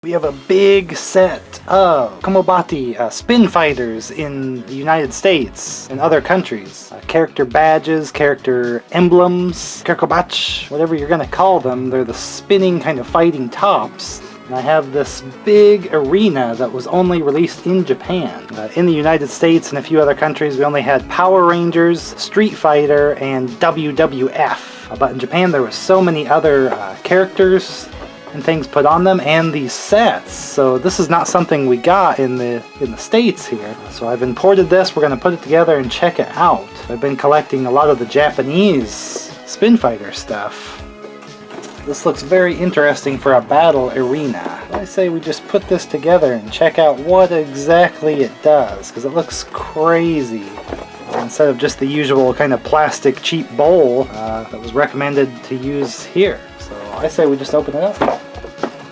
We have a big set of Charabobatti Spin Fighters in the United States and other countries. Character badges, character emblems, Charakobatti, whatever you're gonna call them. They're the spinning kind of fighting tops. And I have this big arena that was only released in Japan. In the United States and a few other countries we only had Power Rangers, Street Fighter, and WWF. But in Japan there were so many other characters and things put on them, and these sets. So this is not something we got in the States here. So I've imported this. We're going to put it together and check it out. I've been collecting a lot of the Japanese Spin Fighter stuff. This looks very interesting for a battle arena. I say we just put this together and check out what exactly it does, because it looks crazy. Instead of just the usual kind of plastic cheap bowl that was recommended to use here. So I say we just open it up.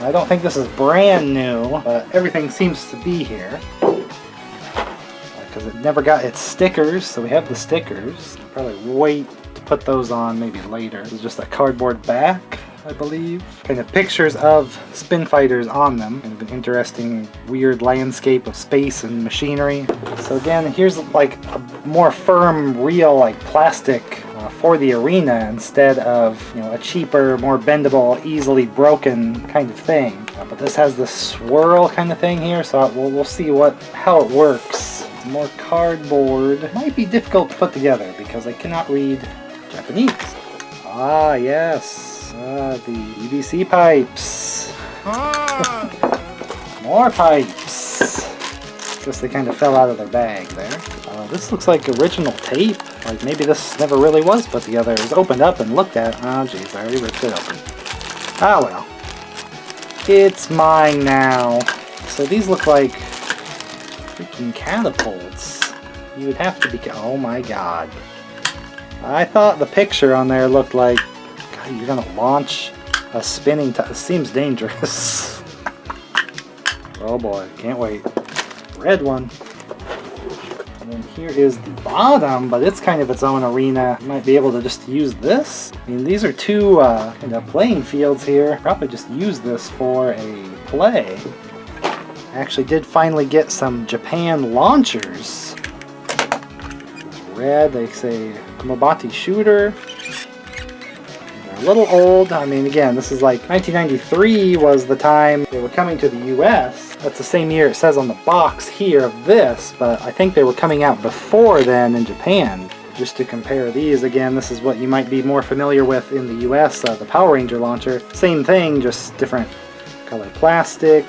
I don't think this is brand new, but everything seems to be here. Because it never got its stickers, so we have the stickers. Probably wait to put those on maybe later. This is just a cardboard back, I believe. Kind of pictures of Spin Fighters on them. Kind of an interesting, weird landscape of space and machinery. So again, here's like a more firm, real, like plastic for the arena instead of, you know, a cheaper, more bendable, easily broken kind of thing. But this has this swirl kind of thing here, so we'll see how it works. More cardboard. It might be difficult to put together because I cannot read Japanese. Ah, yes. The EBC pipes. More pipes. Guess they kind of fell out of their bag there. This looks like original tape. Like maybe this never really was put together. It was opened up and looked at. Oh jeez, I already ripped it open. Ah well. It's mine now. So these look like freaking catapults. You would have to be... Oh my god. I thought the picture on there looked like... God, you're gonna launch a spinning... It seems dangerous. Oh boy, can't wait. Red one. And then here is the bottom, but it's kind of its own arena. You might be able to just use this. I mean, these are two kind of playing fields here. Probably just use this for a play. I actually did finally get some Japan launchers. It's red, they say Charabobatti shooter. They're a little old. I mean, again, this is like 1993 was the time they were coming to the US. That's the same year it says on the box here of this, but I think they were coming out before then in Japan. Just to compare these, again, this is what you might be more familiar with in the US, the Power Ranger launcher. Same thing, just different color plastic,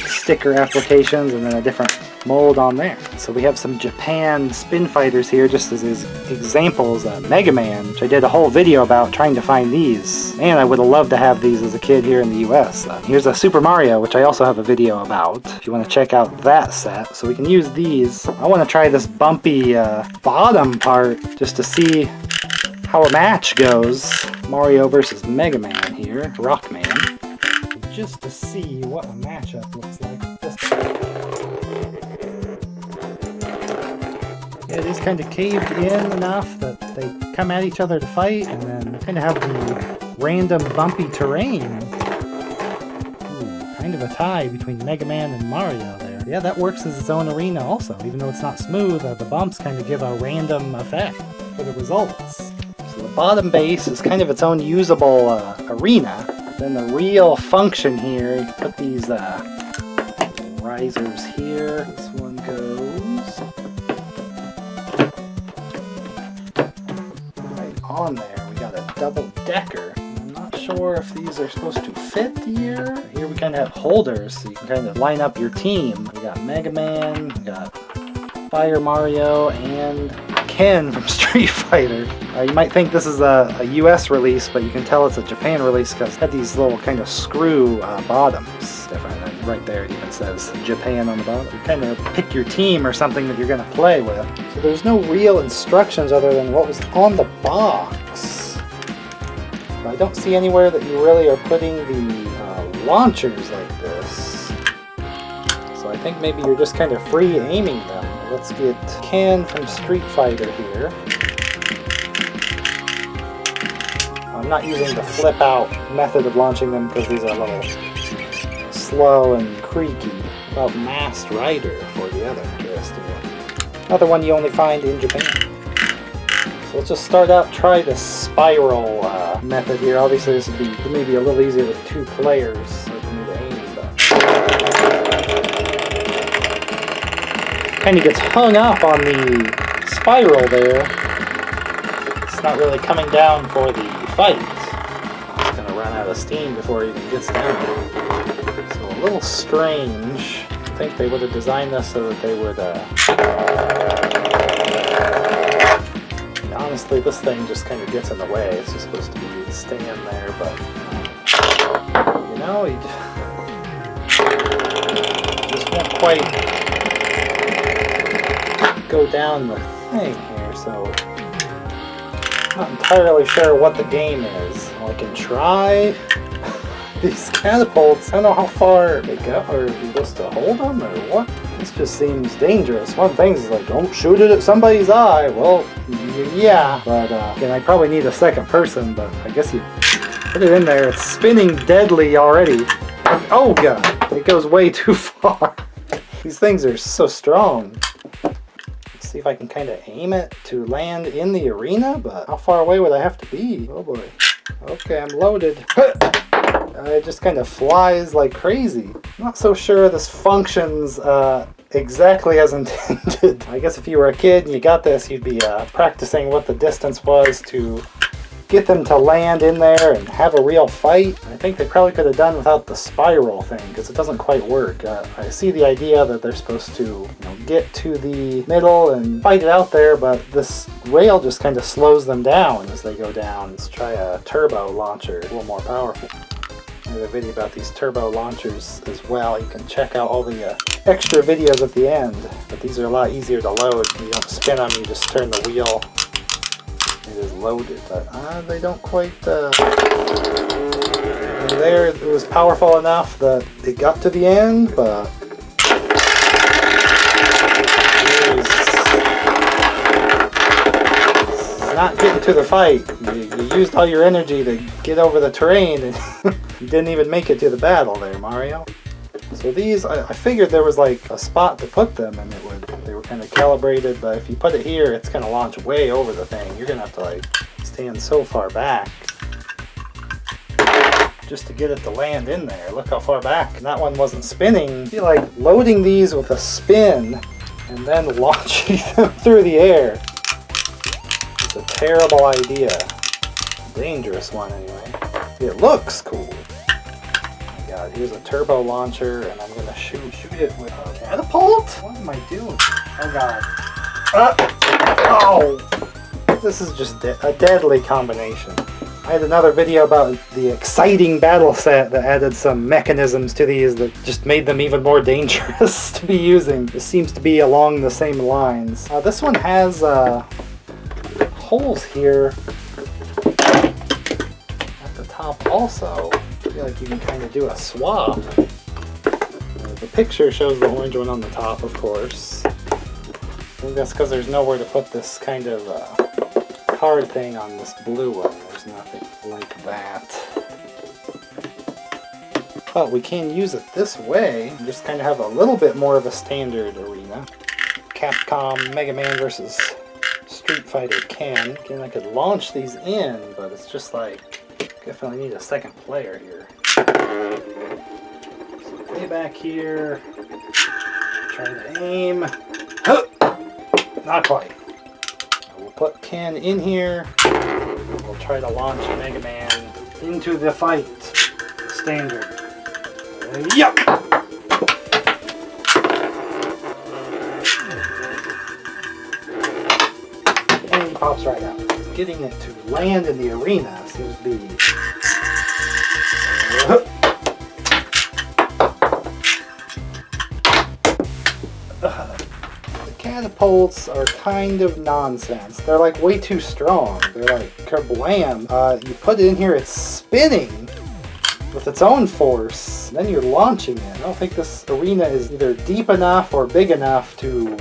sticker applications, and then a different mold on there. So we have some Japan Spin Fighters here just as examples. Mega Man, which I did a whole video about trying to find these, and I would have loved to have these as a kid here in the US. Here's a Super Mario, which I also have a video about if you want to check out that set. So we can use these. I want to try this bumpy bottom part just to see how a match goes. Mario versus Mega Man here, Rockman. Just to see what a matchup looks like. It is kind of caved in enough that they come at each other to fight, and then kind of have the random bumpy terrain. Ooh, kind of a tie between Mega Man and Mario there. Yeah, that works as its own arena also. Even though it's not smooth, the bumps kind of give a random effect for the results. So the bottom base is kind of its own usable arena. Then the real function here, you put these risers here. This one goes right on there. We got a double decker. I'm not sure if these are supposed to fit here. Here we kind of have holders, so you can kind of line up your team. We got Mega Man, we got Fire Mario, and Ken from Street Fighter. You might think this is a US release, but you can tell it's a Japan release because it had these little kind of screw bottoms. Different. And right there it even says Japan on the bottom. You kind of pick your team or something that you're going to play with. So there's no real instructions other than what was on the box. But I don't see anywhere that you really are putting the launchers like this. So I think maybe you're just kind of free aiming them. Let's get Ken from Street Fighter here. I'm not using the flip out method of launching them because these are a little slow and creaky. About Masked Rider for the other interesting one. Another one you only find in Japan. So let's just start out, try the spiral method here. Obviously this would be maybe a little easier with 2 players. So we need to aim, but kind of gets hung up on the spiral there. It's not really coming down for the fight. It's going to run out of steam before it even gets down there. So a little strange. I think they would have designed this so that they would... honestly, this thing just kind of gets in the way. It's just supposed to be staying there, but... you know, you just won't quite go down the thing here, so... not entirely sure what the game is. I can try these catapults. I don't know how far they go, or if you're supposed to hold them, or what. This just seems dangerous. One of the things is like, don't shoot it at somebody's eye. Well, yeah, but again, I probably need a second person, but I guess you put it in there. It's spinning deadly already. Oh god, it goes way too far. These things are so strong. See if I can kind of aim it to land in the arena, but how far away would I have to be? Oh boy. Okay, I'm loaded. It just kind of flies like crazy. I'm not so sure this functions exactly as intended. I guess if you were a kid and you got this, you'd be practicing what the distance was to get them to land in there and have a real fight. I think they probably could have done without the spiral thing because it doesn't quite work. I see the idea that they're supposed to get to the middle and fight it out there, but this rail just kind of slows them down as they go down. Let's try a turbo launcher, a little more powerful. I have a video about these turbo launchers as well. You can check out all the extra videos at the end, but these are a lot easier to load. You don't spin them, you just turn the wheel. It is loaded, but they don't quite... there, it was powerful enough that it got to the end, but... it's not getting to the fight. You used all your energy to get over the terrain, and you didn't even make it to the battle there, Mario. So these, I figured there was like a spot to put them, and they were kind of calibrated, but if you put it here, it's going to launch way over the thing. You're going to have to like stand so far back just to get it to land in there. Look how far back. And that one wasn't spinning. I feel like loading these with a spin and then launching them through the air is a terrible idea. Dangerous one anyway. It looks cool. Here's a turbo launcher, and I'm gonna shoot it with a catapult? What am I doing? Oh god. Oh! This is just a deadly combination. I had another video about the exciting battle set that added some mechanisms to these that just made them even more dangerous to be using. This seems to be along the same lines. This one has holes here at the top also. I feel like you can kind of do a swap. The picture shows the orange one on the top, of course. I think that's because there's nowhere to put this kind of card thing on this blue one. There's nothing like that. But we can use it this way and just kind of have a little bit more of a standard arena. Capcom Mega Man versus Street Fighter Ken. Again, I could launch these in, but it's just like, definitely need a second player here. So way back here, trying to aim. Not quite. We'll put Ken in here. We'll try to launch Mega Man into the fight. Standard. Yup! And he pops right out. Getting it to land in the arena seems to be... The catapults are kind of nonsense. They're like way too strong. They're like kablam. You put it in here, it's spinning with its own force. Then you're launching it. I don't think this arena is either deep enough or big enough to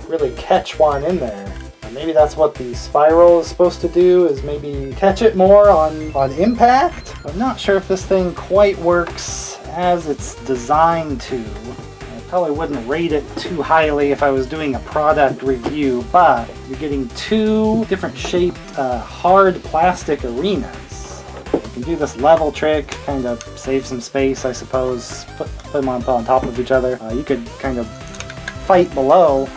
really catch one in there. Maybe that's what the spiral is supposed to do, is maybe catch it more on impact. I'm not sure if this thing quite works as it's designed to. I probably wouldn't rate it too highly if I was doing a product review, but you're getting two different shaped hard plastic arenas. You can do this level trick, kind of save some space, I suppose, put them on top of each other. You could kind of fight below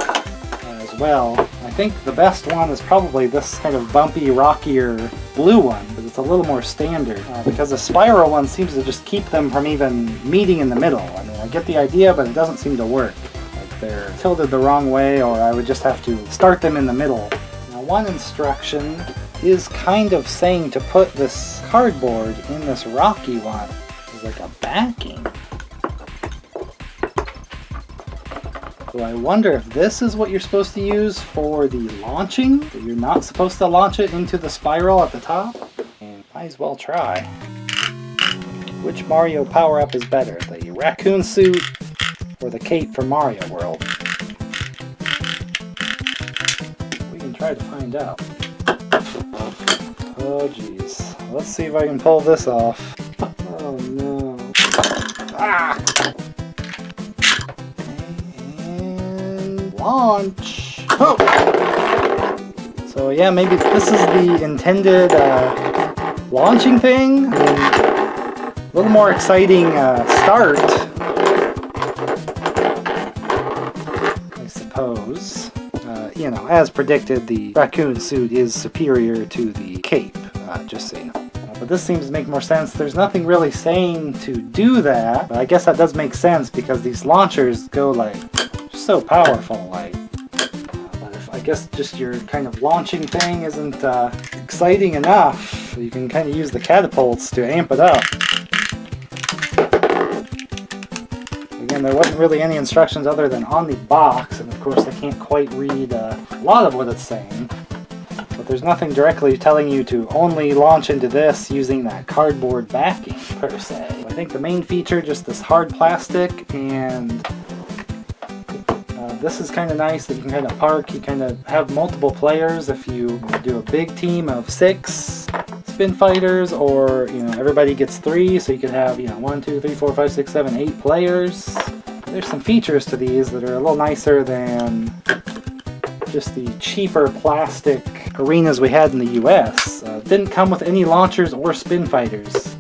as well. I think the best one is probably this kind of bumpy, rockier blue one, because it's a little more standard. Because the spiral one seems to just keep them from even meeting in the middle. I mean, I get the idea, but it doesn't seem to work. Like they're tilted the wrong way, or I would just have to start them in the middle. Now, one instruction is kind of saying to put this cardboard in this rocky one as like a backing. So I wonder if this is what you're supposed to use for the launching, that you're not supposed to launch it into the spiral at the top? And might as well try. Which Mario power-up is better, the raccoon suit or the cape from Mario World? We can try to find out. Oh geez. Let's see if I can pull this off. Oh no. Ah! Launch! Oh. So yeah, maybe this is the intended launching thing. I mean, a little more exciting start, I suppose. You know, as predicted, the raccoon suit is superior to the cape, just so you know. But this seems to make more sense. There's nothing really saying to do that, but I guess that does make sense because these launchers go like so powerful, like. But if I guess just your kind of launching thing isn't exciting enough, you can kind of use the catapults to amp it up. Again, there wasn't really any instructions other than on the box, and of course I can't quite read a lot of what it's saying. But there's nothing directly telling you to only launch into this using that cardboard backing, per se. I think the main feature, just this hard plastic, and this is kind of nice that you can kind of park. You kind of have multiple players if you do a big team of 6 Spin Fighters, or you know, everybody gets 3, so you could have, you know, 1, 2, 3, 4, 5, 6, 7, 8 players. There's some features to these that are a little nicer than just the cheaper plastic arenas we had in the US. Didn't come with any launchers or Spin Fighters.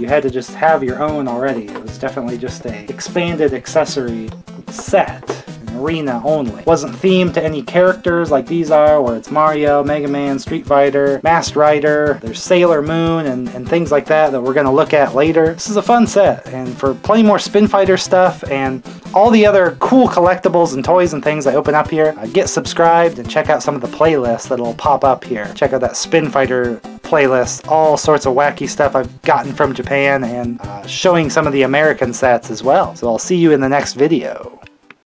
You had to just have your own already. It was definitely just a expanded accessory set. Arena only. Wasn't themed to any characters like these are, where it's Mario, Mega Man, Street Fighter, Masked Rider, there's Sailor Moon, and things like that we're going to look at later. This is a fun set, and for plenty more Spin Fighter stuff and all the other cool collectibles and toys and things I open up here, get subscribed and check out some of the playlists that'll pop up here. Check out that Spin Fighter playlist, all sorts of wacky stuff I've gotten from Japan, and showing some of the American sets as well. So I'll see you in the next video.